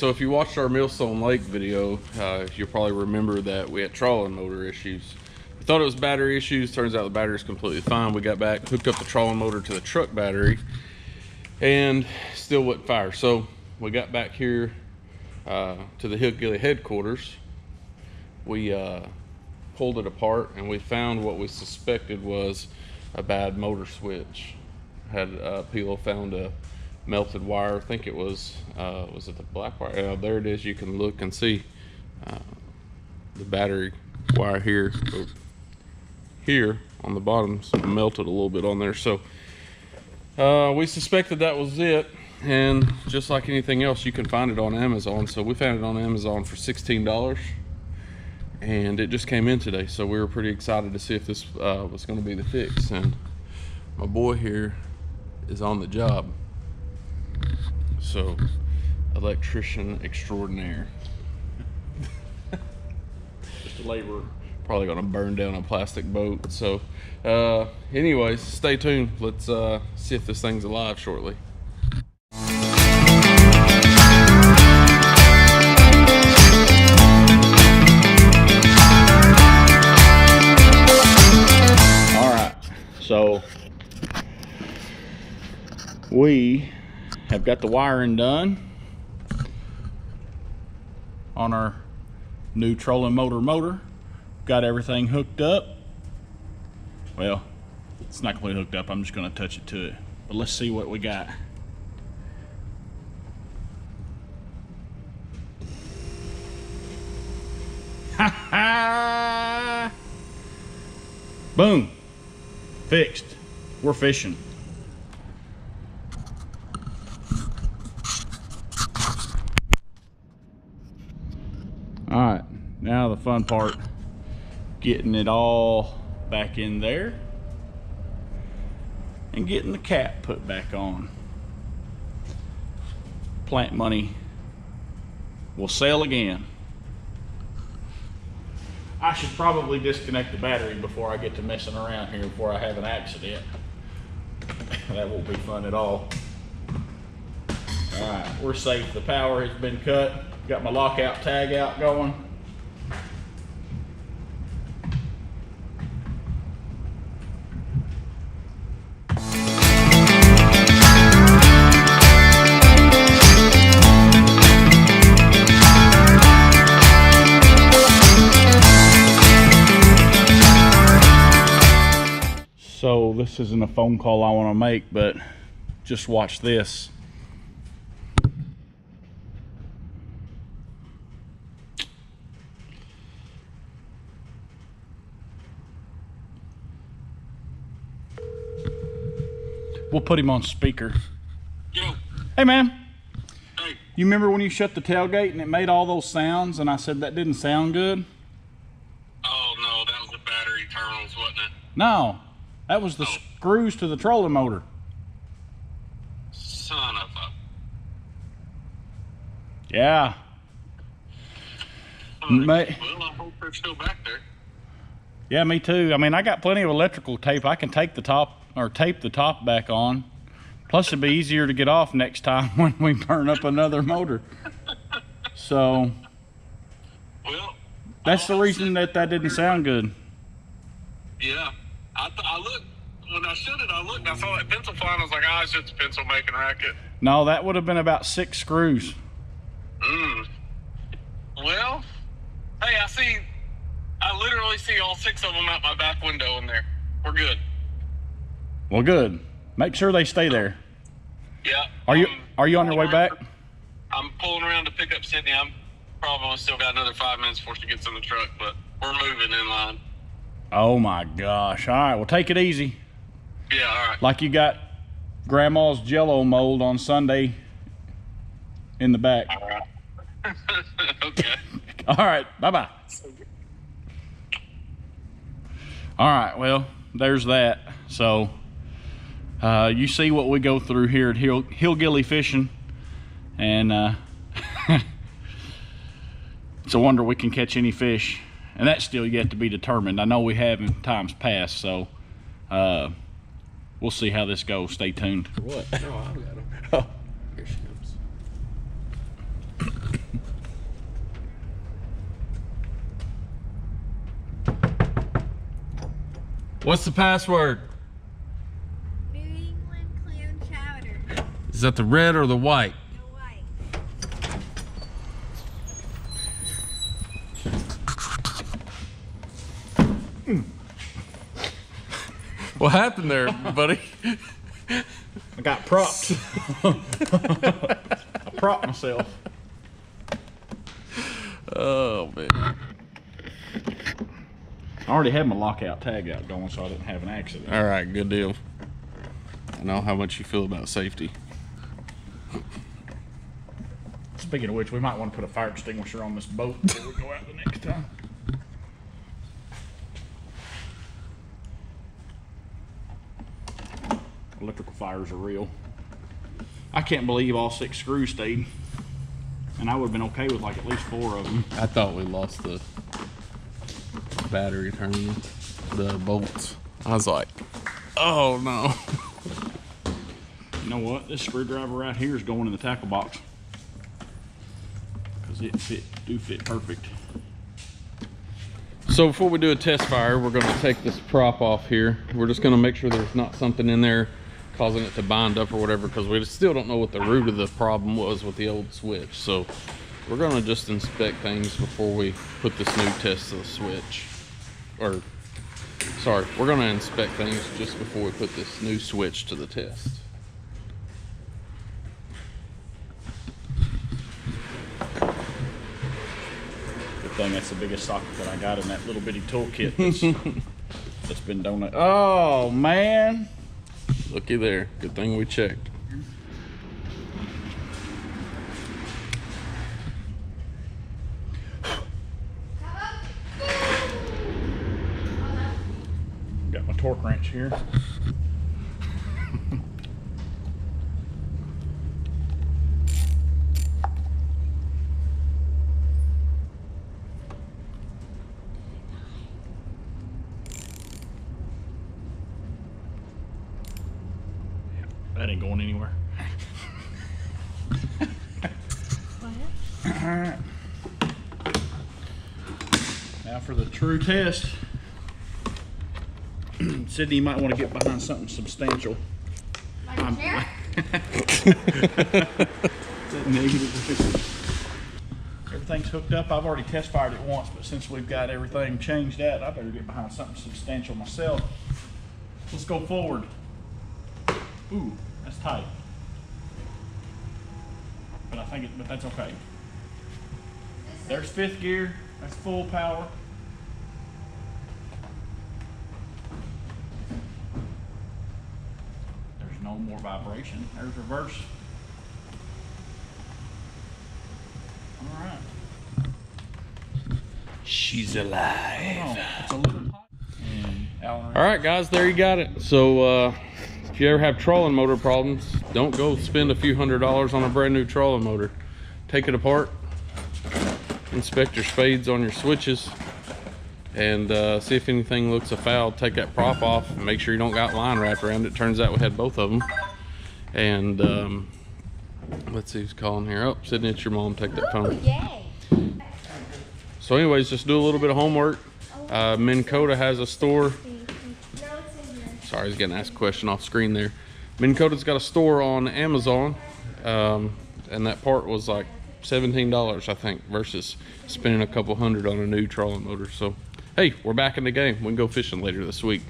so if you watched our Millstone Lake video, you'll probably remember that we had trolling motor issues. We thought it was battery issues. Turns out the battery is completely fine. We got back, hooked up the trolling motor to the truck battery, and still wouldn't fire. So we got back here to the HillGilly headquarters. We pulled it apart, and we found what we suspected was a bad motor switch. Had Peelo found a melted wire. I think it was it the black wire? There it is. You can look and see the battery wire here. So here on the bottom, melted a little bit on there. So we suspected that was it, and just like anything else, you can find it on Amazon. So we found it on Amazon for $16, and it just came in today. So we were pretty excited to see if this was going to be the fix. And my boy here is on the job. So, electrician extraordinaire. Just a laborer. Probably gonna burn down a plastic boat. So, anyways, stay tuned. Let's see if this thing's alive shortly. All right, so we have got the wiring done on our new trolling motor. Got everything hooked up. Well, it's not completely hooked up. I'm just going to touch it to it. But let's see what we got. Ha ha! Boom! Fixed. We're fishing. All right, now the fun part, getting it all back in there and getting the cap put back on. Plant money will sail again. I should probably disconnect the battery before I get to messing around here, before I have an accident. That won't be fun at all. All right, we're safe. The power has been cut. Got my lockout tag out going. So this isn't a phone call I want to make, but just watch this. We'll put him on speaker. Yo. Hey, man. Hey. You remember when you shut the tailgate and it made all those sounds and I said that didn't sound good? Oh, no, that was the battery terminals, wasn't it? No, that was the screws to the trolling motor. Son of a... Yeah. Well, I hope they're still back there. Yeah, me too. I mean, I got plenty of electrical tape. I can take the top, or tape the top back on. Plus, it'd be easier to get off next time when we burn up another motor. So, well, that's the reason that didn't sound good. Yeah. I looked, when I shut it, I looked, I saw that pencil flying. I was like, it's just a pencil making racket. No, that would have been about 6 screws. Well, hey, I literally see all 6 of them out my back window in there. We're good. Well, good. Make sure they stay there. Yeah. Are you on your way back? I'm pulling around to pick up Sydney. I'm probably still got another 5 minutes before she gets in the truck, but we're moving in line. Oh my gosh. All right, well, take it easy. Yeah, all right. Like you got grandma's Jell-O mold on Sunday in the back. All right. Okay. All right, bye-bye. All right, well, there's that. So you see what we go through here at HillGilly Fishin', and it's a wonder we can catch any fish, and that's still yet to be determined. I know we have in times past, so we'll see how this goes. Stay tuned. What? No, I got him. Oh, here she comes. What's the password? New England clam chowder. Is that the red or the white? No white. What happened there, buddy? I got propped. I propped myself. Oh man. I already had my lockout tag out going, so I didn't have an accident. All right, good deal. I know how much you feel about safety. Speaking of which, we might want to put a fire extinguisher on this boat before we go out the next time. Electrical fires are real. I can't believe all 6 screws stayed. And I would have been okay with like at least 4 of them. I thought we lost the battery terminal, the bolts. I was like, oh no. You know what? This screwdriver right here is going in the tackle box. Because it do fit perfect. So before we do a test fire, we're going to take this prop off here. We're just going to make sure there's not something in there causing it to bind up or whatever, because we still don't know what the root of the problem was with the old switch. So we're going to just inspect things before we put this new test to the switch. Or, sorry, we're going to inspect things just before we put this new switch to the test. Good thing that's the biggest socket that I got in that little bitty toolkit that's been donated. Oh, man. Looky there. Good thing we checked. Got my torque wrench here. That ain't going anywhere. All right. Now for the true test. Sydney, you might want to get behind something substantial. Like a chair? Everything's hooked up. I've already test fired it once, but since we've got everything changed out, I better get behind something substantial myself. Let's go forward. Ooh, that's tight. But I think but that's okay. There's 5th gear. That's full power. There's no more vibration. There's reverse. All right. She's alive. Oh, it's a little hot. And Alan, All right, guys, there you got it. So if you ever have trolling motor problems, don't go spend a few $100s on a brand new trolling motor. Take it apart, inspect your spades on your switches, and see if anything looks afoul. Take that prop off and make sure you don't got line wrapped around it. Turns out we had both of them. And let's see who's calling here. Oh, Sydney, it's your mom. Take that phone. Yay. So anyways, just do a little bit of homework. Minn Kota has a store. No, it's in here. Sorry, I was getting asked a question off screen there. Minn Kota's got a store on Amazon, and that part was like $17, I think, versus spending a couple $100 on a new trolling motor. So, hey, we're back in the game. We can go fishing later this week.